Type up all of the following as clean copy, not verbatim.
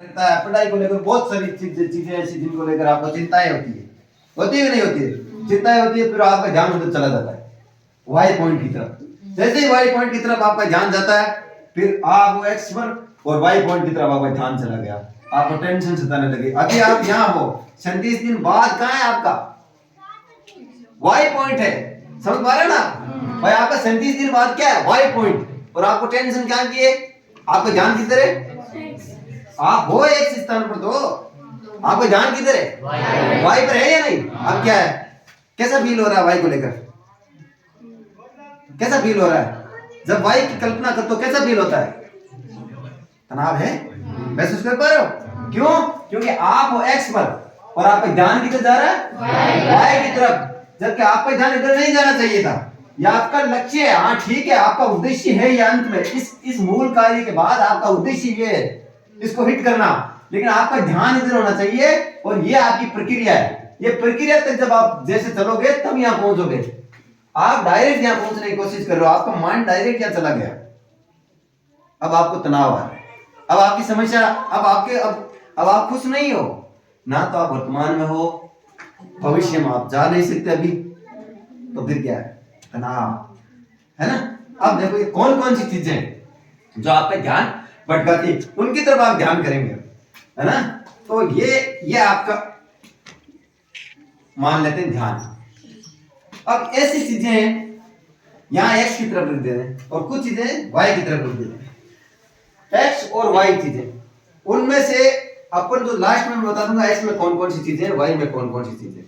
लगता है पढ़ाई को लेकर बहुत सारी चीजें ऐसी जिनको लेकर आपको चिंताएं होती है कि नहीं होती है? चिंताएं होती है, फिर आपका ध्यान उधर चला जाता है वाई पॉइंट की तरफ। जैसे ही वाई पॉइंट की तरफ आपका ध्यान जाता है, फिर आप वो एक्स पर और वाई पॉइंट की तरफ आपका ध्यान चला गया, आपको टेंशन सताने लगे। अभी आप यहाँ हो, 37 दिन बाद कहाँ है आपका वाई पॉइंट है, समझ पा रहे ना भाई? आपका 37 दिन बाद क्या है वाई पॉइंट, और आपको टेंशन क्या की है, आपका ध्यान किधर है? आप हो एक स्थान पर, तो आपका ध्यान किधर है? वाई पर है या नहीं? अब क्या है, कैसा फील हो रहा है वाई को लेकर? कैसा फील हो रहा है जब वाई की कल्पना करते हो? कैसा फील होता है? तनाव है, महसूस कर पा रहे हो? क्यों? क्योंकि आप हो एक्स पर और आपका ध्यान किधर जा रहा है? वाई की तरफ, जबकि आपका ध्यान इधर नहीं जाना चाहिए था। यह आपका लक्ष्य है, हाँ ठीक है, आपका उद्देश्य है ये अंत में इस मूल कार्य के बाद आपका उद्देश्य ये है इसको हिट करना, लेकिन आपका ध्यान इधर होना चाहिए। और ये आपकी प्रक्रिया है, ये प्रक्रिया तक जब आप जैसे चलोगे तब यहाँ पहुंचोगे। आप डायरेक्ट यहाँ पहुंचने की कोशिश कर रहे हो, आपका माइंड डायरेक्ट यहाँ चला गया, अब आपको तनाव आ रहा है, अब आपकी समस्या, अब आप खुश नहीं हो ना, तो आप वर्तमान में हो, भविष्य में आप जा नहीं सकते अभी, तो फिर क्या है? तनाव है ना। अब देखो ये कौन कौन सी चीजें जो आपका ध्यान भटकाती है, उनकी तरफ आप ध्यान करेंगे, है ना। तो ये आपका मान लेते हैं ध्यान। अब ऐसी चीजें यहां एक्स की तरफ रख दे रहे हैं और कुछ चीजें वाई की तरफ रख दे रहे हैं। एक्स और वाई चीजें, उनमें से अपन जो लास्ट में बता दूंगा एक्स में कौन कौन सी चीजें, वाई में कौन कौन सी चीजें,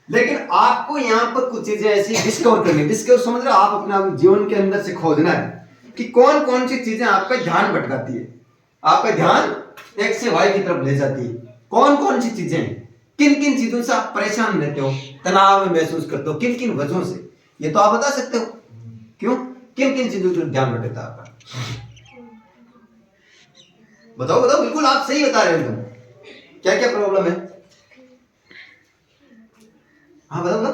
लेकिन आपको यहाँ पर कुछ चीजें ऐसी डिस्कवर करनी। डिस्कवर समझ रहे हो? आप अपना जीवन के अंदर से खोजना है कि कौन कौन सी चीजें आपका ध्यान भटकाती है, आपका ध्यान एक्स से वाई की तरफ ले जाती है। कौन कौन सी चीजें, किन किन चीजों से आप परेशान रहते हो, तनाव में महसूस करते हो, किन किन वजहों से, ये तो आप बता सकते हो। क्यों, किन किन चीजों से ध्यान भटकता है आपका? बताओ बताओ, बिल्कुल आप सही बता रहे हो, क्या क्या प्रॉब्लम है? हाँ बताओ बताओ।